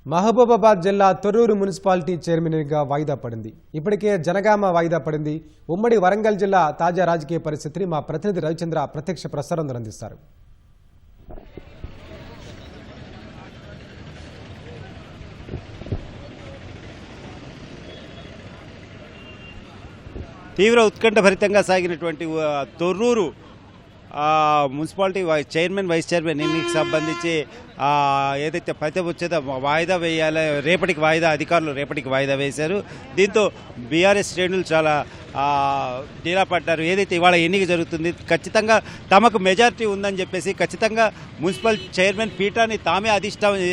మహబూబాబాద్ జిల్లా తొర్రూరు మున్సిపాలిటీ చైర్మన్గా వాయిదా పడింది. ఇప్పటికే జనగామ వాయిదా పడింది. ఉమ్మడి వరంగల్ జిల్లా తాజా రాజకీయ పరిస్థితిని మా ప్రతినిధి రవిచంద్ర ప్రత్యక్ష ప్రసారం అందిస్తారు. తీవ్ర ఉత్కంఠభరితంగా సాగినటువంటి Thorrur municipality chairman vice chairman ఎన్నికకి సంబంధించి ఏదైతే ఫలితం వచ్చేదో వాయిదా వేయాలి, రేపటికి వాయిదా అధికారులు రేపటికి వాయిదా వేశారు. దీంతో బీఆర్ఎస్ శ్రేణులు చాలా డీలా పడ్డారు. ఏదైతే ఇవాళ ఎన్నిక జరుగుతుంది ఖచ్చితంగా తమకు మెజారిటీ ఉందని చెప్పేసి ఖచ్చితంగా మున్సిపల్ చైర్మన్ పీఠాన్ని తామే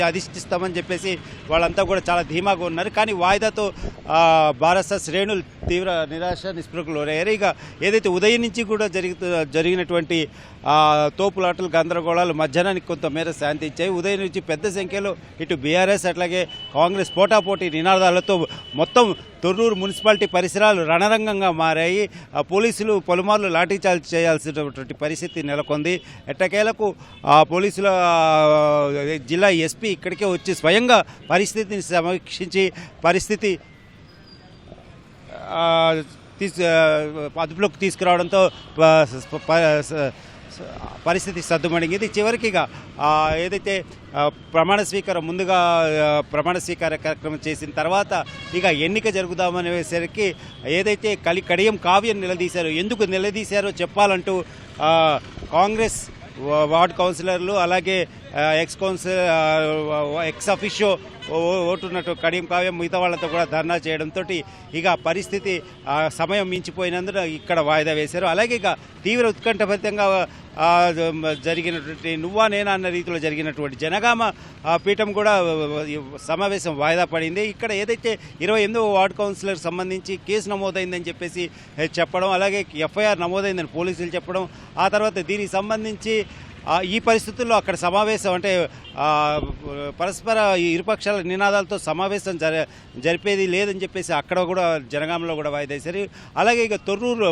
అధిష్టిస్తామని చెప్పేసి వాళ్ళంతా కూడా చాలా ధీమాగా ఉన్నారు. కానీ వాయిదాతో భారత శ్రేణులు తీవ్ర నిరాశ నిస్పృహలు లోనయ్యారు. ఇక ఏదైతే ఉదయం నుంచి కూడా జరిగినటువంటి తోపులాటలు గందరగోళాలు మధ్యాహ్నానికి కొంతమేర శాంతి ఇచ్చాయి. ఉదయం నుంచి పెద్ద సంఖ్యలో ఇటు బీఆర్ఎస్ అట్లాగే కాంగ్రెస్ పోటాపోటీ నినాదాలతో మొత్తం తొర్రూరు మున్సిపాలిటీ పరిసరాలు రణరంగంగా మారాయి. పోలీసులు పలుమార్లు లాఠీచార్జ్ చేయాల్సినటువంటి పరిస్థితి నెలకొంది. ఎట్టకేలకు పోలీసుల జిల్లా ఎస్పీ ఇక్కడికే వచ్చి స్వయంగా పరిస్థితిని సమీక్షించి పరిస్థితి అదుపులోకి తీసుకురావడంతో పరిస్థితి సద్దుమణిగింది. చివరికి ఏదైతే ప్రమాణ స్వీకార కార్యక్రమం చేసిన తర్వాత ఇక ఎన్నిక జరుగుదామనేసరికి ఏదైతే కడియం కావ్యం నిలదీశారో, ఎందుకు నిలదీశారో చెప్పాలంటూ కాంగ్రెస్ వార్డు కౌన్సిలర్లు అలాగే ఎక్స్ అఫిషియో ఓటున్నట్టు కడియం కావ్యం మిగతా వాళ్ళతో కూడా ధర్నా చేయడంతో ఇక పరిస్థితి సమయం మించిపోయినందున ఇక్కడ వాయిదా వేశారు. అలాగే ఇక తీవ్ర ఉత్కంఠభరితంగా జరిగినటువంటి నువ్వా నేనా అన్న రీతిలో జరిగినటువంటి జనగామ పీఠం కూడా సమావేశం వాయిదా పడింది. ఇక్కడ ఏదైతే 28వ వార్డు కౌన్సిలర్ సంబంధించి కేసు నమోదైందని చెప్పేసి చెప్పడం, అలాగే ఎఫ్ఐఆర్ నమోదైందని పోలీసులు చెప్పడం, ఆ తర్వాత దీనికి సంబంధించి ఈ పరిస్థితుల్లో అక్కడ సమావేశం అంటే పరస్పర ఇరుపక్షాల నినాదాలతో సమావేశం జరిపేది లేదని చెప్పేసి అక్కడ కూడా జనగామలో కూడా వాయిదా వేశారు. అలాగే ఇక తొర్రూరు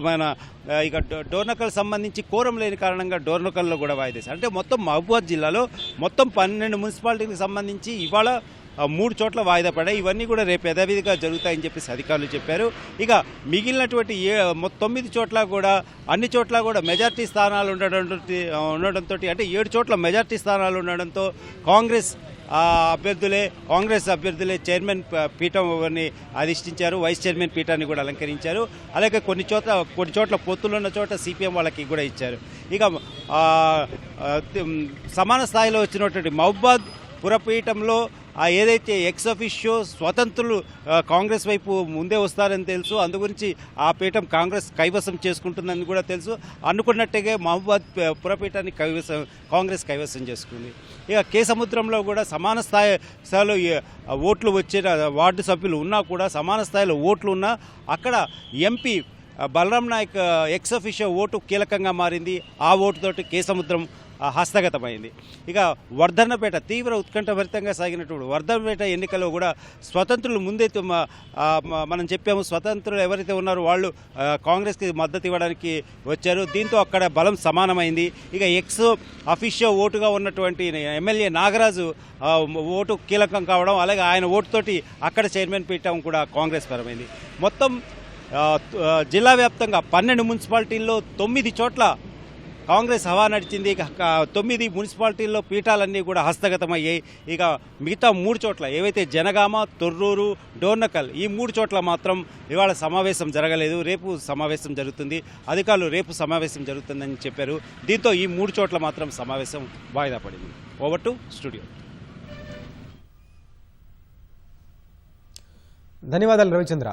ఇక డోర్నకల్ సంబంధించి కోరం లేని కారణంగా డోర్నకల్లో కూడా వాయిదా వేశారు. అంటే మొత్తం మహబూబాబాద్ జిల్లాలో మొత్తం 12 మున్సిపాలిటీలకు సంబంధించి ఇవాళ 3 చోట్ల వాయిదా పడ్డాయి. ఇవన్నీ కూడా రేపు యథావిధిగా జరుగుతాయని చెప్పేసి అధికారులు చెప్పారు. ఇక మిగిలినటువంటి 9 చోట్ల కూడా అన్ని చోట్ల కూడా మెజార్టీ స్థానాలు ఉండడంతో అంటే 7 చోట్ల మెజార్టీ స్థానాలు ఉండడంతో కాంగ్రెస్ అభ్యర్థులే చైర్మన్ పీఠాన్ని అధిష్ఠించారు. వైస్ చైర్మన్ పీఠాన్ని కూడా అలంకరించారు. అలాగే కొన్ని చోట్ల పొత్తులున్న చోట సిపిఎం వాళ్ళకి కూడా ఇచ్చారు. ఇక సమాన స్థాయిలో వచ్చినటువంటి మహబూబాబాద్ పురపీఠంలో ఏదైతే ఎక్స్ అఫిషియో స్వతంత్రులు కాంగ్రెస్ వైపు ముందే వస్తారని తెలుసు. అందుగురించి ఆ పీఠం కాంగ్రెస్ కైవసం చేసుకుంటుందని కూడా తెలుసు. అనుకున్నట్టుగా మహబూబాబాద్ పురపీఠాన్ని కాంగ్రెస్ కైవసం చేసుకుంది. ఇక కేసముద్రంలో కూడా సమాన స్థాయిలో ఓట్లు వచ్చే వార్డు సభ్యులు ఉన్నా కూడా సమాన స్థాయిలో ఓట్లు ఉన్నా అక్కడ MP Balram Naik ex officio vote కీలకంగా మారింది. ఆ ఓటుతోటి కేసముద్రం హస్తగతమైంది. ఇక వర్ధన్నపేట తీవ్ర ఉత్కంఠభరితంగా సాగినటువంటి వర్ధన్నపేట ఎన్నికల్లో కూడా స్వతంత్రులు ముందే మనం చెప్పాము, స్వతంత్రులు ఎవరైతే ఉన్నారో వాళ్ళు కాంగ్రెస్కి మద్దతు ఇవ్వడానికి వచ్చారు. దీంతో అక్కడ బలం సమానమైంది. ఇక ఎక్స్ అఫిషియో ఓటుగా ఉన్నటువంటి ఎమ్మెల్యే నాగరాజు ఓటు కీలకం కావడం, అలాగే ఆయన ఓటుతోటి అక్కడ చైర్మన్ పీఠం కూడా కాంగ్రెస్ పరమైంది. మొత్తం జిల్లా వ్యాప్తంగా 12 మున్సిపాలిటీల్లో 9 చోట్ల కాంగ్రెస్ హవా నడిచింది. 9 మున్సిపాలిటీల్లో పీఠాలన్నీ కూడా హస్తగతమయ్యాయి. ఇక మిగతా 3 చోట్ల ఏవైతే జనగామ, తొర్రూరు, డోర్నకల్ ఈ 3 చోట్ల మాత్రం ఇవాళ సమావేశం జరగలేదు. రేపు సమావేశం జరుగుతుంది. అధికారులు రేపు సమావేశం జరుగుతుందని చెప్పారు. దీంతో ఈ 3 చోట్ల మాత్రం సమావేశం వాయిదా పడింది. Over to studio. ధన్యవాదాలు రవిచంద్ర.